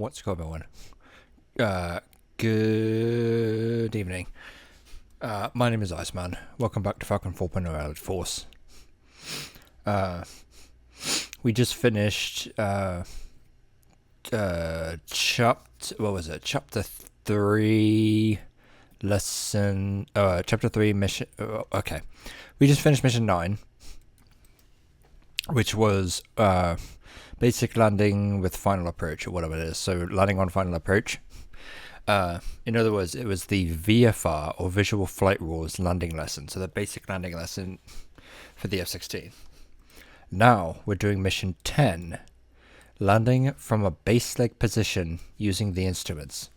What's going on? Good evening. My name is Iceman. Welcome back to Falcon 4.0 Allied Force. We just finished chapter 3 lesson, chapter 3 mission, okay. We just finished mission 9, which was, basic landing with final approach, or whatever it is. So landing on final approach. In other words, it was the VFR, or Visual Flight Rules landing lesson. So the basic landing lesson for the F-16. Now we're doing mission 10, landing from a base leg position using the instruments.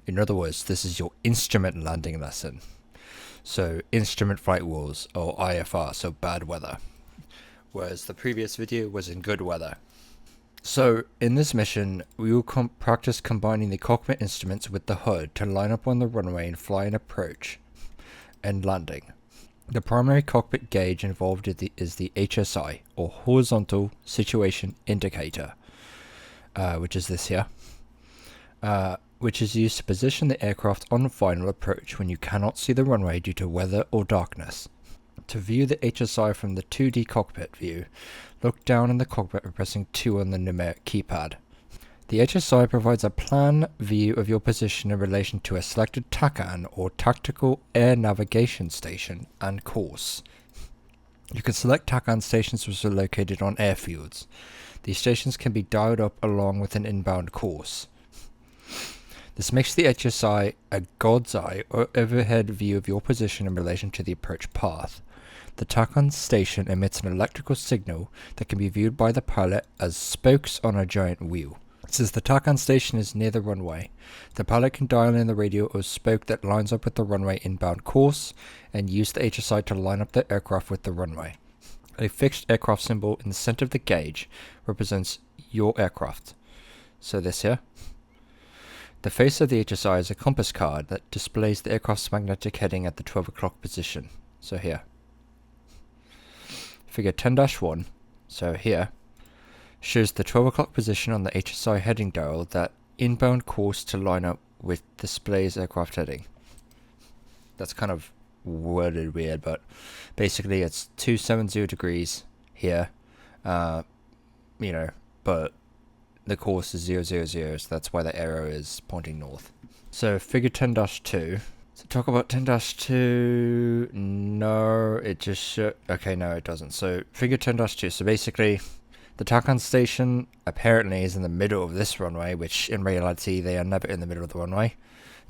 In other words, this is your instrument landing lesson. So instrument flight rules, or IFR, so bad weather. Whereas the previous video was in good weather. So in this mission, we will practice combining the cockpit instruments with the HUD to line up on the runway and fly an approach and landing. The primary cockpit gauge involved is the HSI, or Horizontal Situation Indicator, which is this here, which is used to position the aircraft on final approach when you cannot see the runway due to weather or darkness. To view the HSI from the 2D cockpit view, look down in the cockpit by pressing 2 on the numeric keypad. The HSI provides a plan view of your position in relation to a selected TACAN, or Tactical Air Navigation Station, and course. You can select TACAN stations which are located on airfields. These stations can be dialed up along with an inbound course. This makes the HSI a god's eye, or overhead view of your position in relation to the approach path. The TACAN station emits an electrical signal that can be viewed by the pilot as spokes on a giant wheel. Since the TACAN station is near the runway, the pilot can dial in the radio or spoke that lines up with the runway inbound course and use the HSI to line up the aircraft with the runway. A fixed aircraft symbol in the center of the gauge represents your aircraft. So this here. The face of the HSI is a compass card that displays the aircraft's magnetic heading at the 12 o'clock position. So here. Figure 10-1, so here, shows the 12 o'clock position on the HSI heading dial that inbound course to line up with displays aircraft heading. That's kind of worded weird, but basically it's 270 degrees here, but the course is 000, so that's why the arrow is pointing north. So figure 10-2. So talk about 10-2, no, it just okay, no it doesn't. So figure 10-2, so basically the TACAN station apparently is in the middle of this runway, which in reality they are never in the middle of the runway.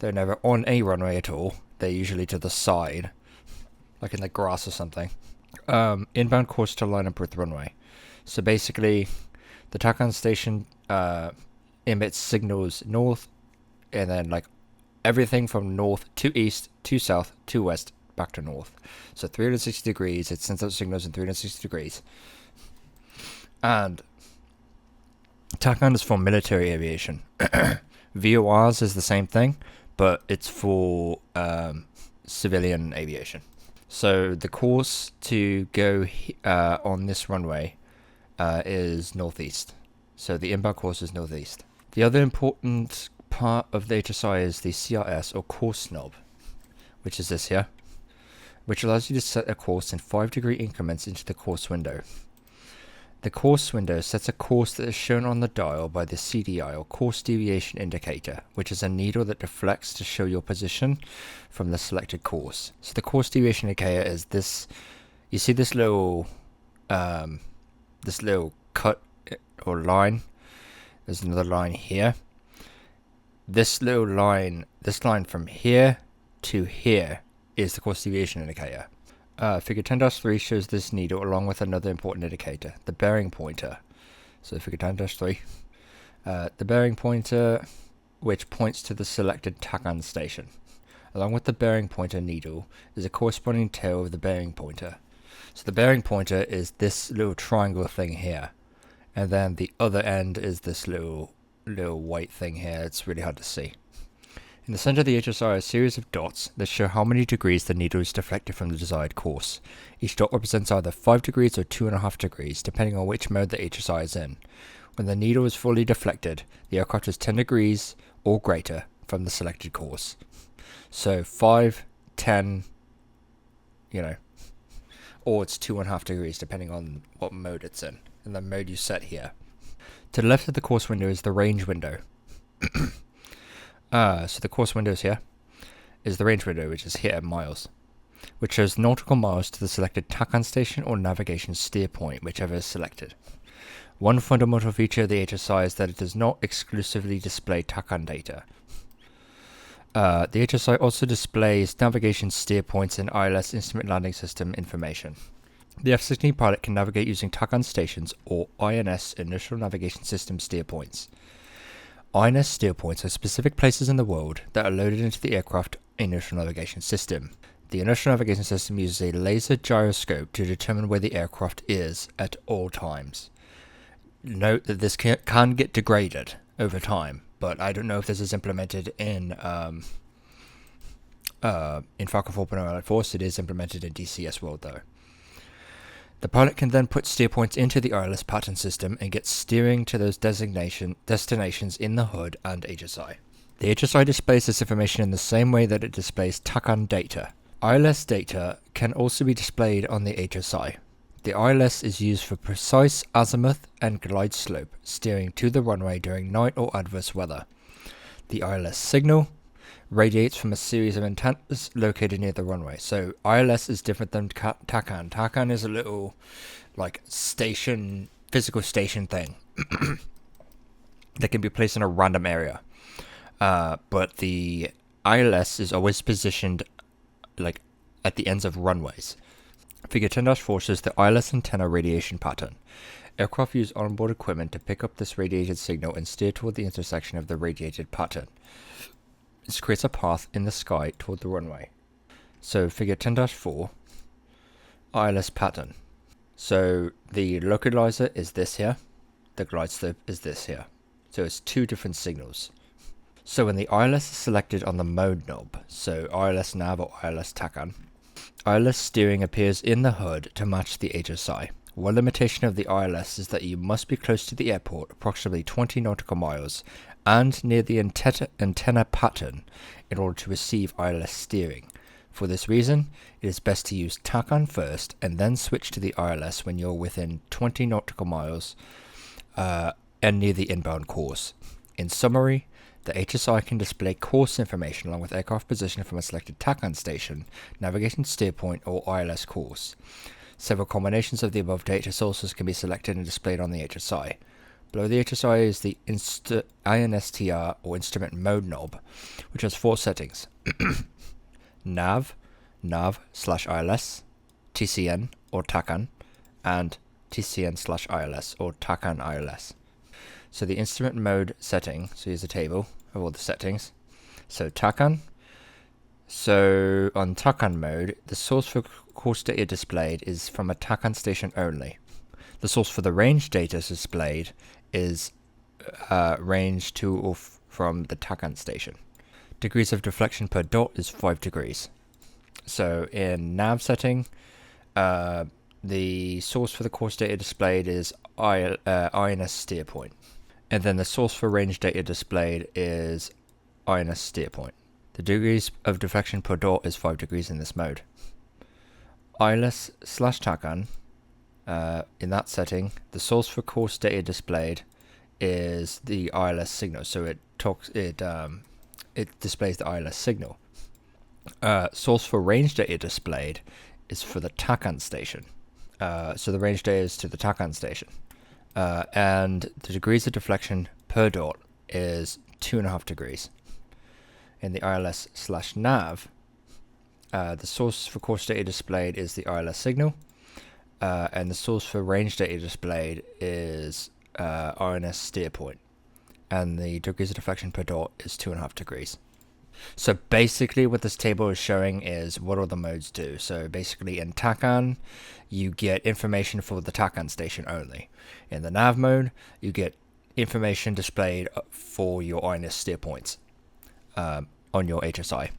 They're never on a runway at all. They're usually to the side, like in the grass or something. Inbound course to line up with runway. So basically the TACAN station emits signals north, and then like everything from north to east to south to west back to north. So 360 degrees, it sends out signals in 360 degrees. And TACAN is for military aviation. VORs is the same thing, but it's for civilian aviation. So the course to go on this runway is northeast. So the inbound course is northeast. The other important part of the HSI is the CRS, or course knob, which is this here, which allows you to set a course in 5-degree increments into the course window. The course window sets a course that is shown on the dial by the CDI, or course deviation indicator, which is a needle that deflects to show your position from the selected course. So the course deviation indicator is this. You see this little cut or line. There's another line here. This little line, this line from here to here is the course deviation indicator. Figure 10-3 shows this needle along with another important indicator, the bearing pointer. So figure 10-3, the bearing pointer, which points to the selected TACAN station. Along with the bearing pointer needle is a corresponding tail of the bearing pointer. So the bearing pointer is this little triangle thing here, and then the other end is this little white thing here. It's really hard to see. In the center of the HSI are a series of dots that show how many degrees the needle is deflected from the desired course. Each dot represents either 5 degrees or 2.5 degrees, depending on which mode the HSI is in. When the needle is fully deflected, the aircraft is 10 degrees or greater from the selected course. So 5, 10, or it's 2.5 degrees, depending on what mode it's in, and the mode you set here. To the left of the course window is the range window. So the course window is here, is the range window, which is here at miles, which shows nautical miles to the selected TACAN station or navigation steer point, whichever is selected. One fundamental feature of the HSI is that it does not exclusively display TACAN data. The HSI also displays navigation steer points and ILS instrument landing system information. The F-16 pilot can navigate using TACAN stations or INS initial navigation system steer points. INS steer points are specific places in the world that are loaded into the aircraft initial navigation system. The initial navigation system uses a laser gyroscope to determine where the aircraft is at all times. Note that this can get degraded over time, but I don't know if this is implemented in Falcon 4.0 Light Force. It is implemented in DCS World though. The pilot can then put steer points into the ILS pattern system and get steering to those destinations in the HUD and HSI. The HSI displays this information in the same way that it displays TACAN data. ILS data can also be displayed on the HSI. The ILS is used for precise azimuth and glide slope steering to the runway during night or adverse weather. The ILS signal radiates from a series of antennas located near the runway. So ILS is different than TACAN. TACAN is a little physical station thing that can be placed in a random area. But the ILS is always positioned at the ends of runways. Figure 10-4 shows the ILS antenna radiation pattern. Aircraft use onboard equipment to pick up this radiated signal and steer toward the intersection of the radiated pattern. This creates a path in the sky toward the runway. So figure 10-4, ILS pattern. So the localizer is this here, the glide slope is this here. So it's two different signals. So when the ILS is selected on the mode knob, so ILS nav or ILS TACAN, ILS steering appears in the HUD to match the HSI. One limitation of the ILS is that you must be close to the airport, approximately 20 nautical miles, and near the antenna pattern in order to receive ILS steering. For this reason, it is best to use TACAN first and then switch to the ILS when you're within 20 nautical miles and near the inbound course. In summary, the HSI can display course information along with aircraft position from a selected TACAN station, navigation steer point, or ILS course. Several combinations of the above data sources can be selected and displayed on the HSI. Below the HSI is the INSTR or instrument mode knob, which has 4 settings. nav/ILS, TCN or TACAN, and TCN/ILS or TACAN ILS. So the instrument mode setting, so here's a table of all the settings. So TACAN. So on TACAN mode, the source for course data displayed is from a TACAN station only. The source for the range data displayed is range to or from the TACAN station. Degrees of deflection per dot is 5 degrees. So in nav setting, the source for the course data displayed is INS steer point. And then the source for range data displayed is INS steer point. The degrees of deflection per dot is 5 degrees in this mode. ILS/TACAN, in that setting, the source for course data displayed is the ILS signal. So it displays the ILS signal. Source for range data displayed is for the TACAN station. So the range data is to the TACAN station. And the degrees of deflection per dot is 2.5 degrees. In the ILS/nav, the source for course data displayed is the ILS signal, and the source for range data displayed is INS steer point, and the degrees of deflection per dot is 2.5 degrees. So basically what this table is showing is what all the modes do. So basically in TACAN, you get information for the TACAN station only. In the nav mode, you get information displayed for your INS steer points. on your HSI.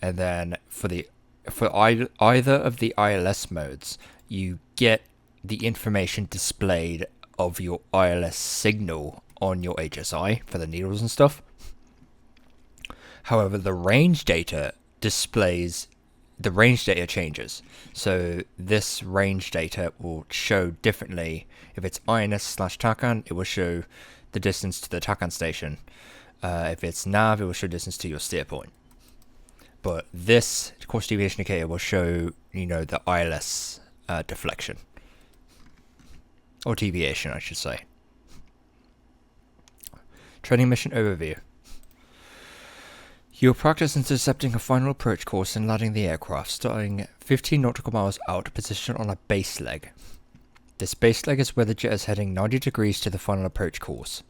And then for either of the ILS modes, you get the information displayed of your ILS signal on your HSI for the needles and stuff. However, the range data changes. So this range data will show differently. If it's INS/TACAN, it will show the distance to the TACAN station. If it's nav, it will show distance to your steer point. But this course deviation indicator will show, the ILS deflection. Or deviation, I should say. Training mission overview. You'll practice intercepting a final approach course and landing the aircraft, starting 15 nautical miles out, positioned on a base leg. This base leg is where the jet is heading 90 degrees to the final approach course.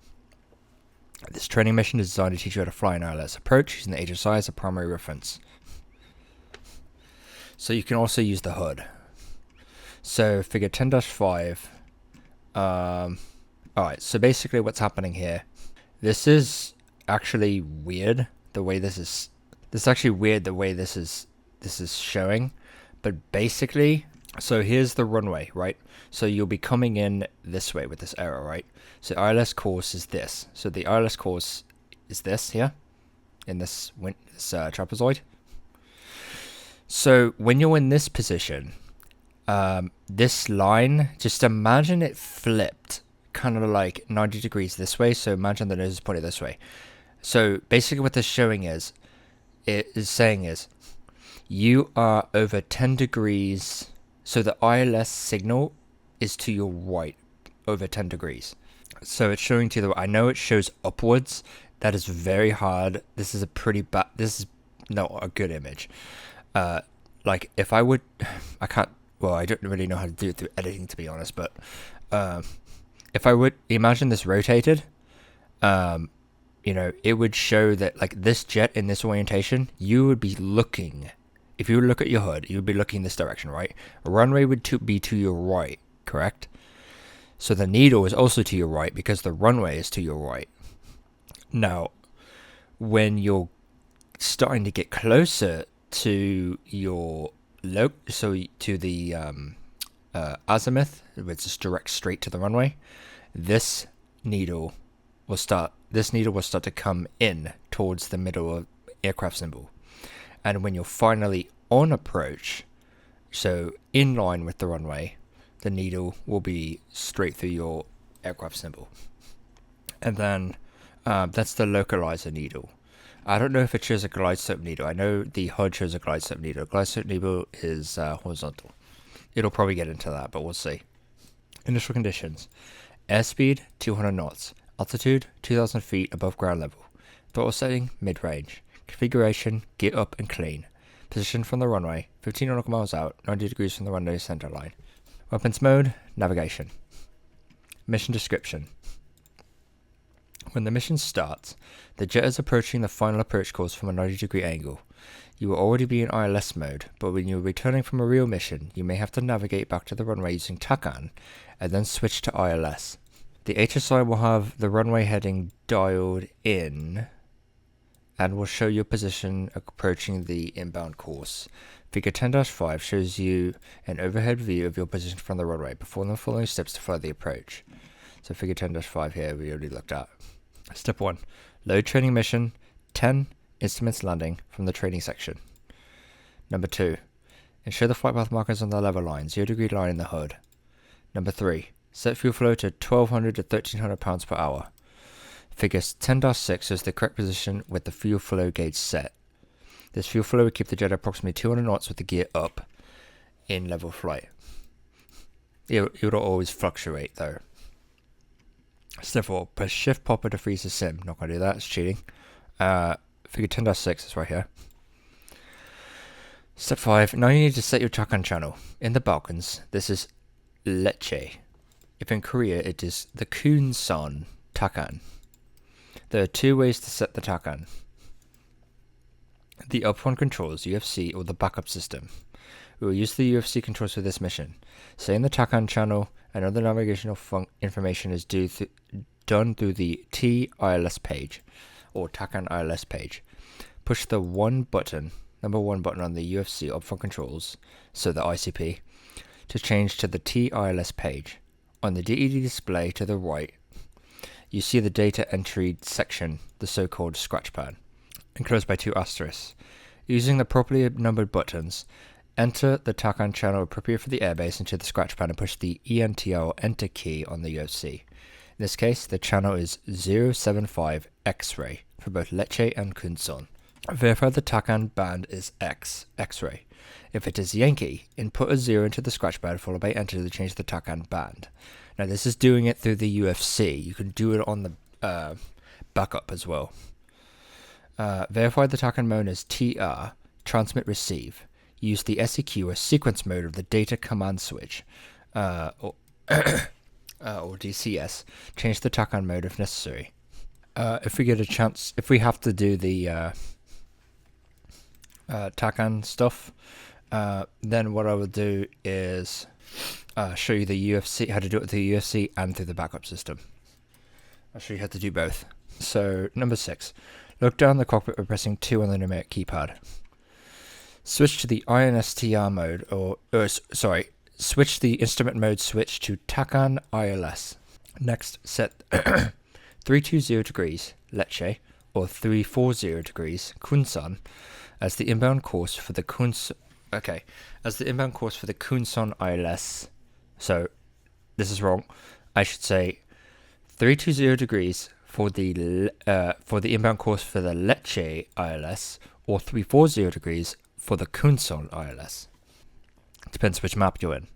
This training mission is designed to teach you how to fly an ILS approach using the HSI as a primary reference. So you can also use the HUD. So figure 10-5. Alright, so basically what's happening here. This is actually weird. The way this is showing, but basically, so here's the runway, right? So you'll be coming in this way with this arrow, right? So ILS course is this. So the ILS course is this here, in this trapezoid. So when you're in this position, this line, just imagine it flipped, kind of like 90 degrees this way. So imagine the nose is pointed this way. So basically what this saying is you are over 10 degrees. So the ILS signal is to your right over 10 degrees. So it's showing to the right. I know it shows upwards. That is very hard. This is this is not a good image. Like if I don't really know how to do it through editing, to be honest, but if I would imagine this rotated, it would show that, like, this jet in this orientation, you would be looking, if you look at your HUD, you would be looking this direction, right? A runway would be to your right, correct? So the needle is also to your right because the runway is to your right. Now, when you're starting to get closer to your to the azimuth, which is direct straight to the runway, this needle will start to come in towards the middle of aircraft symbol. And when you're finally on approach, so in line with the runway, the needle will be straight through your aircraft symbol. And then that's the localizer needle. I don't know if it shows a glide slope needle. I know the HUD shows a glide slope needle. Glide slope needle is horizontal. It'll probably get into that, but we'll see. Initial conditions. Airspeed, 200 knots. Altitude, 2,000 feet above ground level. Throttle setting, mid-range. Configuration, gear up and clean. Position from the runway, 15 nautical miles out, 90 degrees from the runway center line. Weapons mode, navigation. Mission description. When the mission starts, the jet is approaching the final approach course from a 90-degree angle. You will already be in ILS mode, but when you are returning from a real mission, you may have to navigate back to the runway using TACAN, and then switch to ILS. The HSI will have the runway heading dialed in, and will show your position approaching the inbound course. Figure 10-5 shows you an overhead view of your position from the runway. Perform the following steps to follow the approach. So figure 10-5 here we already looked at. Step 1. Load training mission 10 instruments landing from the training section. Number 2. Ensure the flight path markers on the level line, 0-degree line in the HUD. Number 3. Set fuel flow to 1,200 to 1,300 pounds per hour. Figure 10-6 shows the correct position with the fuel flow gauge set. This fuel flow will keep the jet approximately 200 knots with the gear up in level flight. It will always fluctuate though. Step 4. Press shift popper to freeze the sim. Not going to do that, it's cheating. Figure 10-6 is right here. Step 5. Now you need to set your TACAN channel. In the Balkans, this is Lecce. If in Korea, it is the Kunsan TACAN. There are 2 ways to set the TACAN. The up one controls UFC or the backup system. We will use the UFC controls for this mission. Setting the TACAN channel and other navigational information is done through the TILS page or TACAN ILS page. push the number one button on the UFC upfront controls, so the ICP, to change to the TILS page. On the DED display to the right, you see the data entry section, the so-called scratch pad, enclosed by 2 asterisks. Using the properly numbered buttons, enter the TACAN channel appropriate for the airbase into the scratch pad and push the ENTR enter key on the UFC. In this case, the channel is 075 X-ray for both Lecce and Kunson. Verify the TACAN band is X-ray. If it is Yankee, input a 0 into the scratch pad followed by enter to change the TACAN band. Now this is doing it through the UFC. You can do it on the backup as well. Verify the TACAN mode as TR, transmit receive. Use the SEQ or sequence mode of the data command switch, or DCS. Change the TACAN mode if necessary. If we get a chance, if we have to do the TACAN stuff, then what I will do is show you the UFC, how to do it with the UFC and through the backup system. I'll show you how to do both. So, number 6. Look down the cockpit by pressing 2 on the numeric keypad. Switch to the INSTR mode, switch the instrument mode switch to TACAN ILS. Next, set 320 degrees Lecce or 340 degrees Kunsan as the inbound course for the Kunsan ILS. So this is wrong. I should say 320 degrees for the inbound course for the Lecce ILS or 340 degrees for the Kunsan ILS. Depends which map you're in.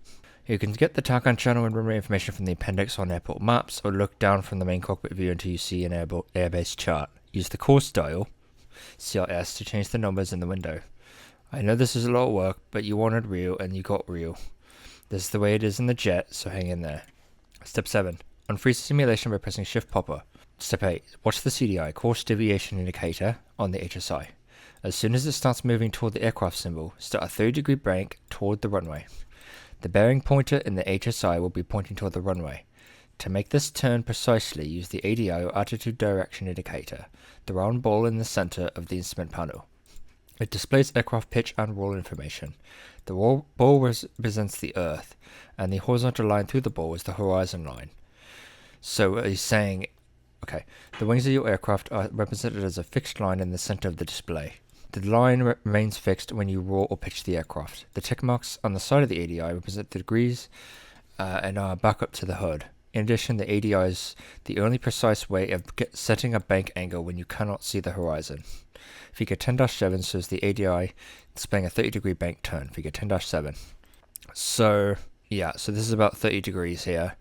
You can get the TACAN channel and runway information from the appendix on airport maps, or look down from the main cockpit view until you see an airbase chart. Use the course dial, CRS, to change the numbers in the window. I know this is a lot of work, but you wanted real and you got real. This is the way it is in the jet, so hang in there. Step 7. Unfreeze simulation by pressing Shift Popper. Step 8. Watch the CDI, course deviation indicator, on the HSI. As soon as it starts moving toward the aircraft symbol, start a 30-degree bank toward the runway. The bearing pointer in the HSI will be pointing toward the runway. To make this turn precisely, use the ADI or attitude direction indicator, the round ball in the center of the instrument panel. It displays aircraft pitch and roll information. The ball represents the Earth, and the horizontal line through the ball is the horizon line. So he's saying, okay, the wings of your aircraft are represented as a fixed line in the center of the display. The line remains fixed when you roll or pitch the aircraft. The tick marks on the side of the ADI represent the degrees and are back up to the hood. In addition, the ADI is the only precise way of setting a bank angle when you cannot see the horizon. Figure 10-7 shows the ADI displaying a 30-degree bank turn. Figure 10-7. So, yeah, so this is about 30 degrees here.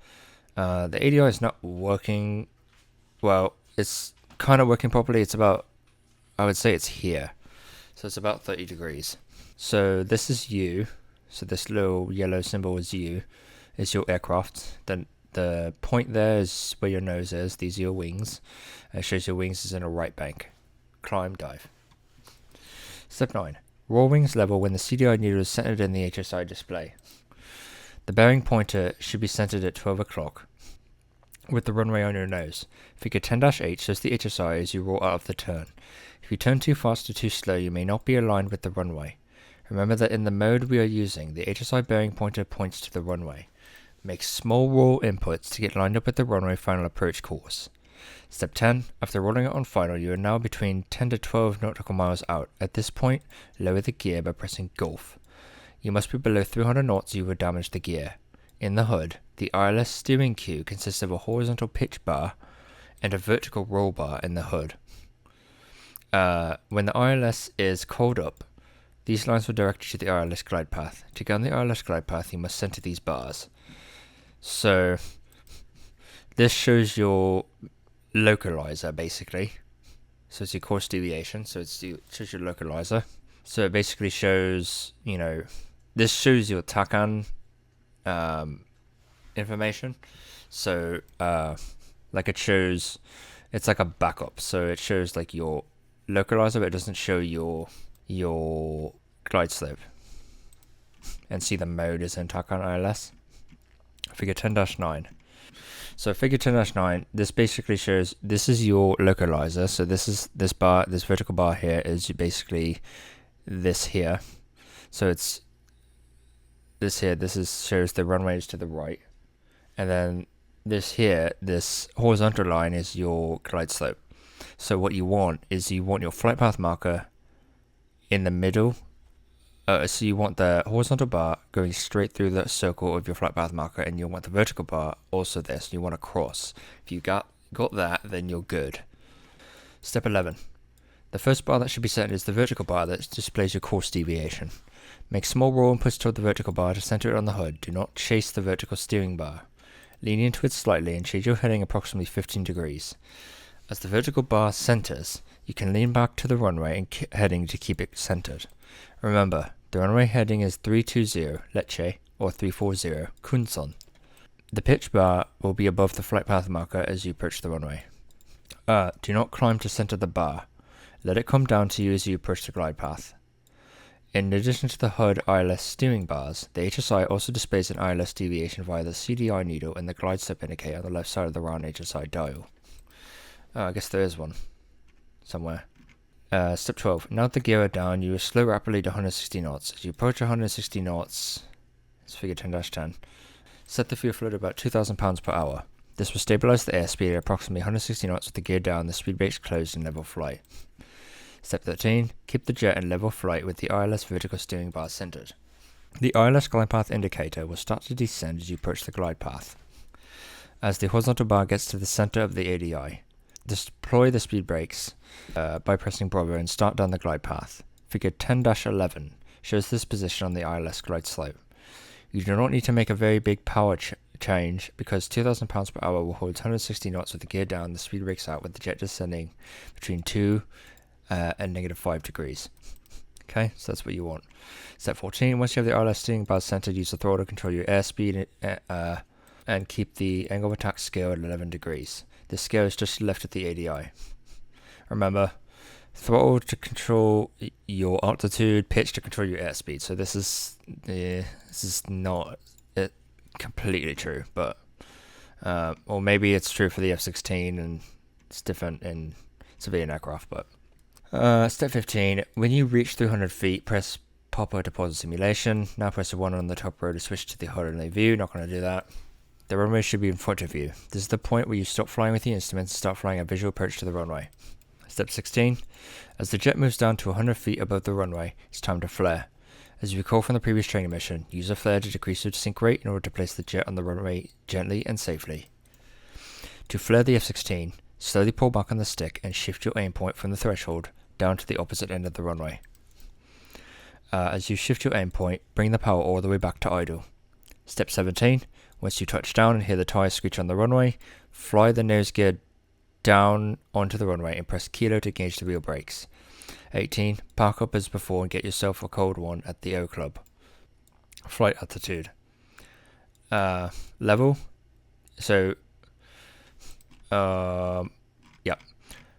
The ADI is not working, well, it's kind of working properly. It's about, I would say it's here. So it's about 30 degrees. So this is you. So this little yellow symbol is you. Is your aircraft. Then the point there is where your nose is. These are your wings. It shows your wings is in a right bank. Climb, dive. Step 9. Roll wings level when the CDI needle is centered in the HSI display. The bearing pointer should be centered at 12 o'clock with the runway on your nose. Figure 10-8 shows the HSI as you roll out of the turn. If you turn too fast or too slow, you may not be aligned with the runway. Remember that in the mode we are using, the HSI bearing pointer points to the runway. Make small roll inputs to get lined up with the runway final approach course. Step 10. After rolling it on final, you are now between 10 to 12 nautical miles out. At this point, lower the gear by pressing Gulf. You must be below 300 knots or you will damage the gear. In the hood, the ILS steering cue consists of a horizontal pitch bar and a vertical roll bar in the hood. When the ILS is called up, these lines will direct you to the ILS glide path. To get on the ILS glide path, you must center these bars. So, this shows your localizer, basically. So it's your course deviation, so it shows your localizer. So it basically shows, this shows your TACAN information. So, it shows, it's like a backup. So it shows like your localizer, but it doesn't show your glide slope. And see the mode is in TACAN ILS. Figure 10-9. So figure 10-9, this basically shows, this is your localizer. So this bar, this vertical bar here is basically this here. So it's this here, shows the runways to the right. And then this here, this horizontal line is your glide slope. So what you want is your flight path marker in the middle. So you want the horizontal bar going straight through the circle of your flight path marker, and you want the vertical bar also this. You want to cross. If you got that, then you're good. Step 11. The first bar that should be set is the vertical bar that displays your course deviation. Make small roll and push toward the vertical bar to center it on the hood. Do not chase the vertical steering bar. Lean into it slightly and change your heading approximately 15 degrees. As the vertical bar centers, you can lean back to the runway and heading to keep it centered. Remember, the runway heading is 320 Lecce or 340 Kunson. The pitch bar will be above the flight path marker as you approach the runway. Do not climb to center the bar. Let it come down to you as you approach the glide path. In addition to the HUD ILS steering bars, the HSI also displays an ILS deviation via the CDI needle and the glide slope indicator on the left side of the round HSI dial. I guess there is one somewhere. Step 12. Now that the gear are down, you will slow rapidly to 160 knots. As you approach 160 knots, it's figure 10-10, set the fuel flow to about 2,000 pounds per hour. This will stabilize the airspeed at approximately 160 knots with the gear down, the speed brakes closed, and level flight. Step 13. Keep the jet in level flight with the ILS vertical steering bar centered. The ILS glide path indicator will start to descend as you approach the glide path. As the horizontal bar gets to the center of the ADI, deploy the speed brakes by pressing Bravo and start down the glide path. Figure 10-11 shows this position on the ILS glide slope. You do not need to make a very big power change because 2,000 pounds per hour will hold 160 knots with the gear down, the speed brakes out, with the jet descending between 2 and -5 degrees. Okay, so that's what you want. Step 14. Once you have the ILS steering bar centered, use the throttle to control your airspeed and keep the angle of attack scale at 11 degrees. The scale is just left at the ADI. Remember, throttle to control your altitude, pitch to control your airspeed. So this is not completely true, but or maybe it's true for the F-16 and it's different in civilian aircraft. But step 15. When you reach 300 feet, press Popper to pause the simulation. Now press the 1 on the top row to switch to the HUD view. Not going to do that. The runway should be in front of you. This is the point where you stop flying with the instruments and start flying a visual approach to the runway. Step 16. As the jet moves down to 100 feet above the runway, it's time to flare. As you recall from the previous training mission, use a flare to decrease your sink rate in order to place the jet on the runway gently and safely. To flare the F-16, slowly pull back on the stick and shift your aim point from the threshold down to the opposite end of the runway. As you shift your aim point, bring the power all the way back to idle. Step 17. Once you touch down and hear the tires screech on the runway, fly the nose gear down onto the runway and press kilo to engage the wheel brakes. 18. Park up as before and get yourself a cold one at the O Club. Flight altitude. Level. So, yeah.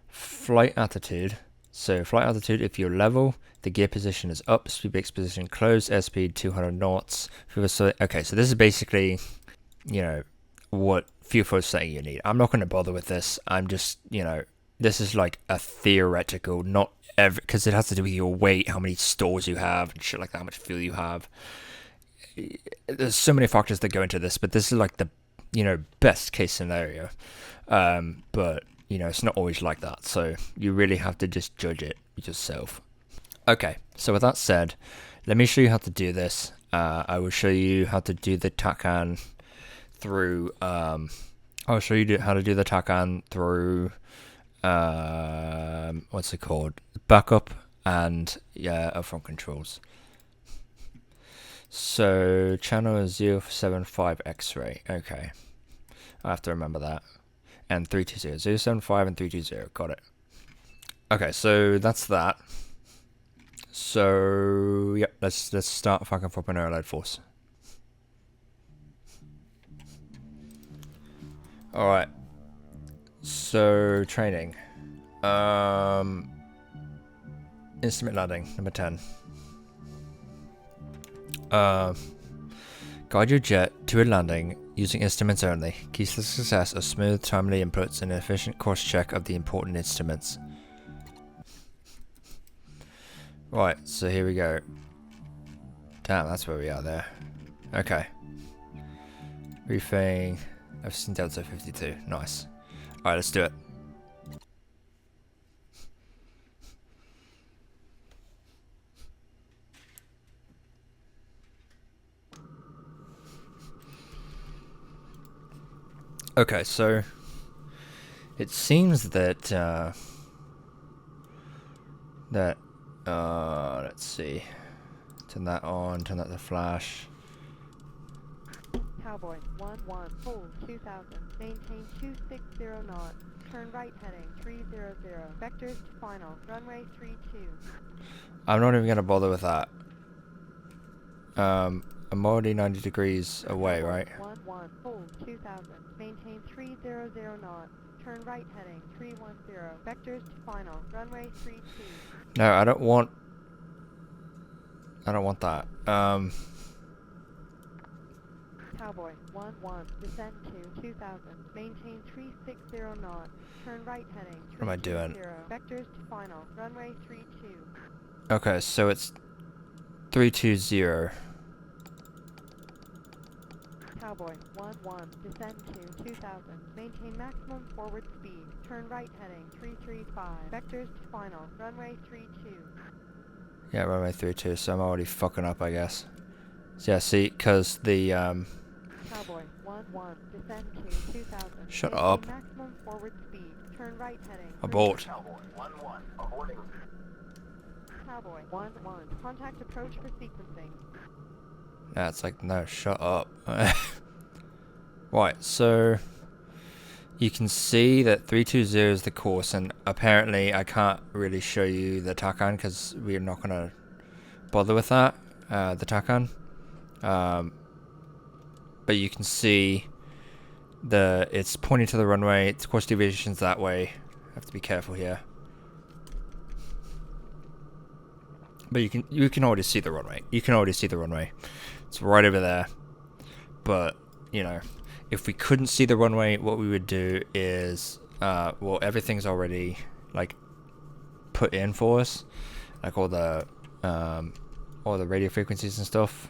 Flight altitude. So, flight altitude, if you're level, the gear position is up, speed brakes position closed, airspeed 200 knots. Okay, so this is basically, what fuel flow setting you need. I'm not going to bother with this. I'm just, this is like a theoretical, not every, because it has to do with your weight, how many stores you have, and shit like that, how much fuel you have. There's so many factors that go into this, but this is like the, best case scenario. But, it's not always like that. So you really have to just judge it yourself. Okay, so with that said, let me show you how to do this. I will show you how to do the TACAN through, I'll show you how to do the TACAN through, what's it called? Backup and, upfront controls. So, channel 075 X-ray, okay. I have to remember that. And 320, 075 and 320, got it. Okay, so that's that. So, yeah, let's start Falcon 4.0 load force. Alright. So, training. Instrument landing, number 10. Guide your jet to a landing Using instruments only. Keys to success are smooth, timely inputs and an efficient course check of the important instruments. Right, so here we go. Damn, that's where we are there. Okay. Briefing. I've seen Delta 52. Nice. Alright, let's do it. Okay, so it seems that let's see. Turn that on, turn that to flash. Cowboy 11, hold 2000, maintain 260 knots, turn right heading 300, vectors to final, runway 32. I'm not even gonna bother with that. I'm already 90 degrees away, Cowboy right? 11, hold 2000, maintain 300 knots, turn right heading 310, vectors to final, runway 32. No, I don't want that. Cowboy 11, descend to 2000, maintain 360 knots, turn right heading 320, What am I doing? vectors to final, runway 32. Okay, so it's 320. Cowboy 11, descend to 2000, maintain maximum forward speed, turn right heading 335, vectors to final, runway 32. Yeah, runway 32, so I'm already fucking up, I guess. So yeah, see, because the, Cowboy 11, descend to 2000, shut maintain up. maximum forward speed, turn right heading Abort. Cowboy 11, aborting. Cowboy 11, contact approach for sequencing. Yeah, it's like, no, shut up. Right, so you can see that 320 is the course, and apparently I can't really show you the TACAN because we're not going to bother with that, the TACAN. But you can see it's pointing to the runway, its course deviation's that way. I have to be careful here. But you can already see the runway. You can already see the runway. It's right over there. But, you know, if we couldn't see the runway, what we would do is, well, everything's already, like, put in for us. Like, all the radio frequencies and stuff.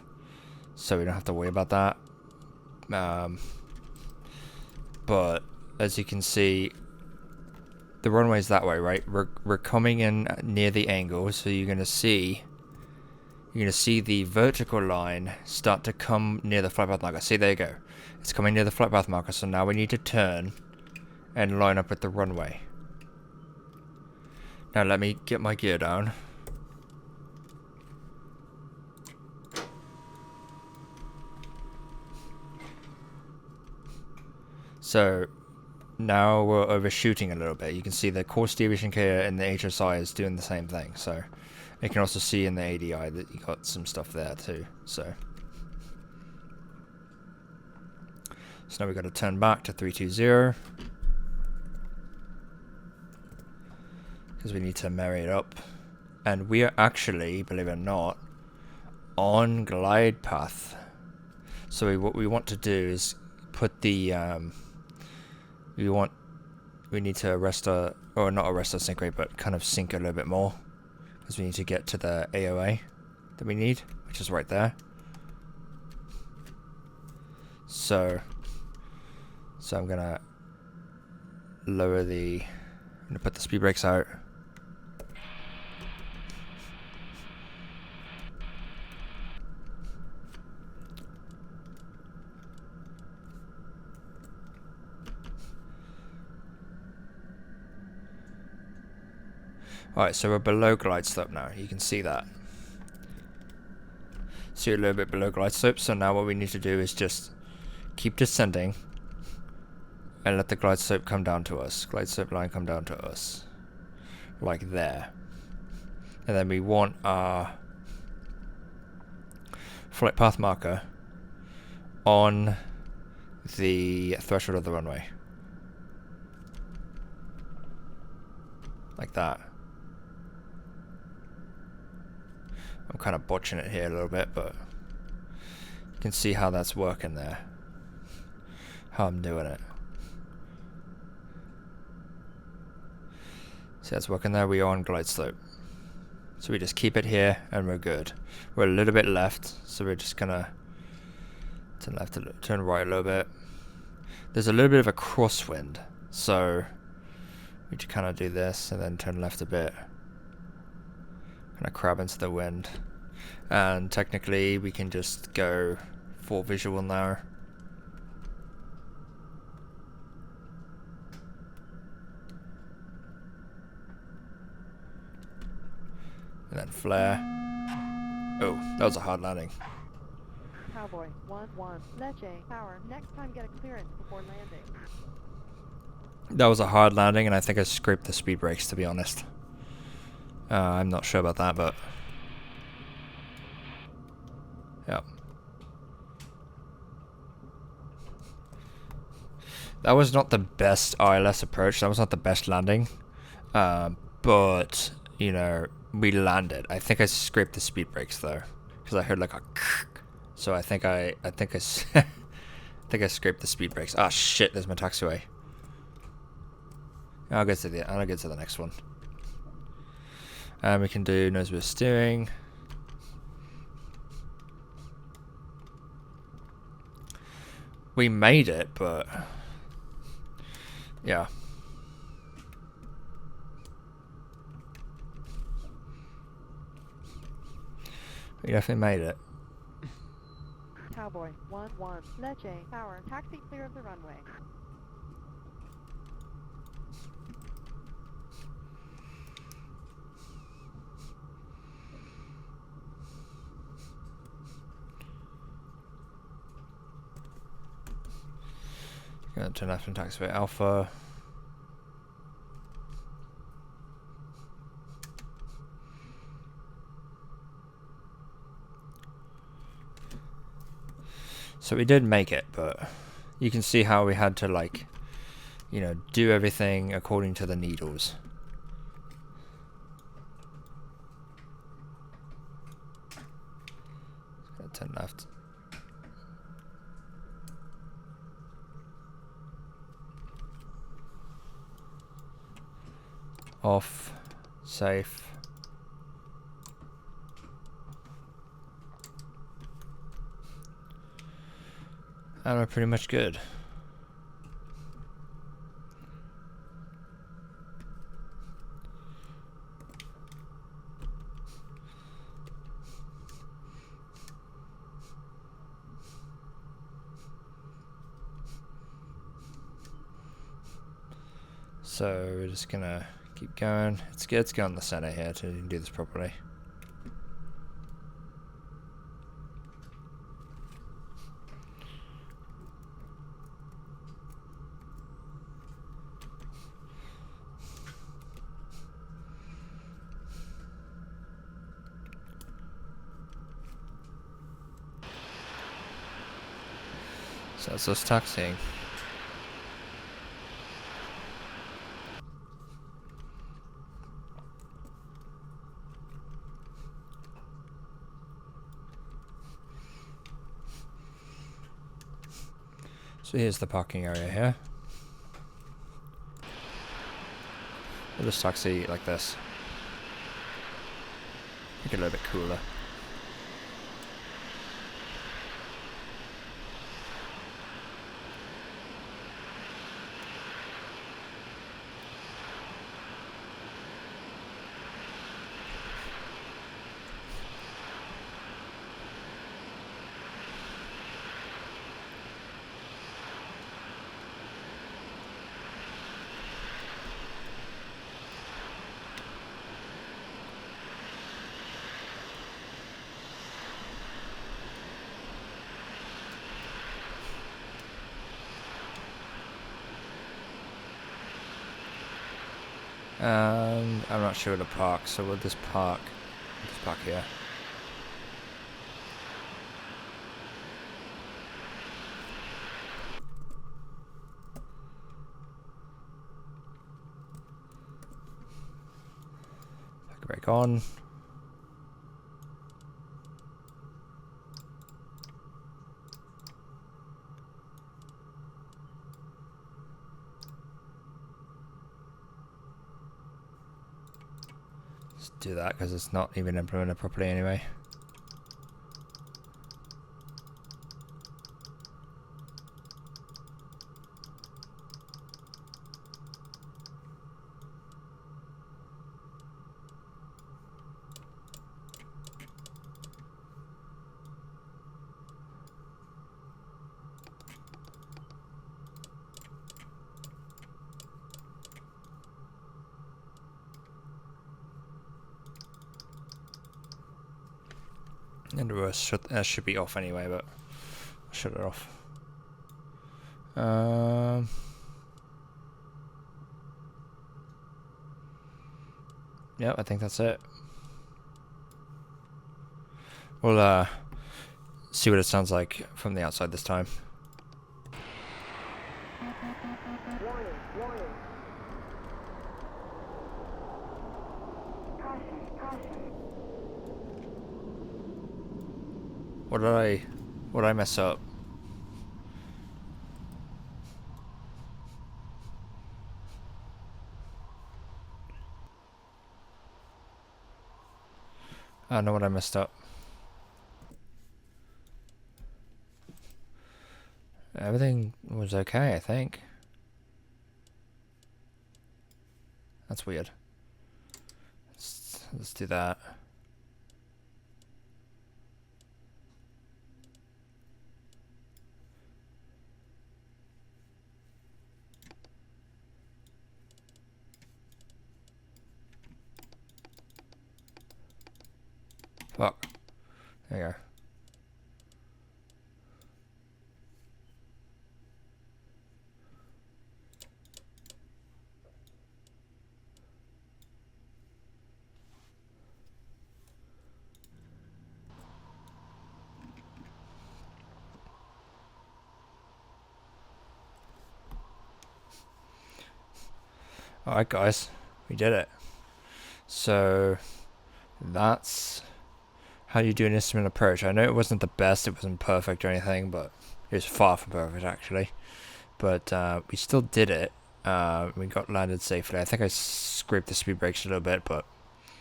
So we don't have to worry about that. But, as you can see, the runway's that way, right? We're coming in near the angle, so you're gonna see the vertical line start to come near the flight path marker. See, there you go. It's coming near the flight path marker, so now we need to turn and line up with the runway. Now let me get my gear down. So now we're overshooting a little bit. You can see the course deviation here and the HSI is doing the same thing. So you can also see in the ADI that you got some stuff there too. So now we've got to turn back to 320 because we need to marry it up. And we are actually, believe it or not, on glide path. So what we want to do is put the we need to arrest our, or not arrest our sync rate, but kind of sync a little bit more, because we need to get to the AOA that we need, which is right there. So I'm gonna I'm gonna put the speed brakes out. Alright, so we're below glide slope now. You can see that. See a little bit below glide slope. So now what we need to do is just keep descending and let the glide slope come down to us. Glide slope line come down to us. Like there. And then we want our flight path marker on the threshold of the runway. Like that. I'm kind of botching it here a little bit, but you can see how that's working there. how I'm doing it. See, that's working there. We are on glide slope. So we just keep it here and we're good. We're a little bit left, so we're just gonna turn left, turn right a little bit. There's a little bit of a crosswind, so we just kind of do this and then turn left a bit. Kind of crab into the wind. And technically we can just go full visual now. And then flare. Oh, that was a hard landing. Cowboy 1-1. Leche, power. Next time get a clearance before landing. That was a hard landing, and I think I scraped the speed brakes, to be honest. I'm not sure about that, but... yeah. That was not the best ILS approach. That was not the best landing. But, you know, we landed. I think I scraped the speed brakes, though. Because I heard like a... so I think I think I scraped the speed brakes. Ah, shit, there's my taxiway. I'll get to the next one. And we can do nose with steering. We made it, but yeah. We definitely made it. Cowboy 1-1. Leche, power. Taxi clear of the runway. Gonna turn left and taxiway Alpha. So we did make it, but you can see how we had to, like, you know, do everything according to the needles. Gonna turn left. Off, safe. And we're pretty much good. So we're just gonna keep going. Let's go in the center here to do this properly. So that's us taxiing. So here's the parking area here. We'll just taxi like this. Make it a little bit cooler. And I'm not sure where to park, so we'll just park here. Back brake on. Let's do that because it's not even implemented properly anyway. And that should be off anyway, but I'll shut it off. Yeah, I think that's it. We'll see what it sounds like from the outside this time. Warning, warning. Caution, caution. What did I mess up? I don't know what I messed up. Everything was okay, I think. That's weird. Let's do that. Fuck. There you go. Alright guys, we did it. So that's how you do an instrument approach. I know it wasn't the best, it wasn't perfect or anything, but it was far from perfect actually. But we still did it. We got landed safely. I think I scraped the speed brakes a little bit, but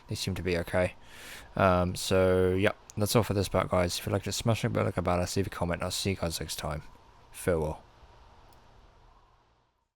they seem to be okay. So yeah, that's all for this part guys. If you'd like to smash a bit like a banner, leave a comment. I'll see you guys next time. Farewell.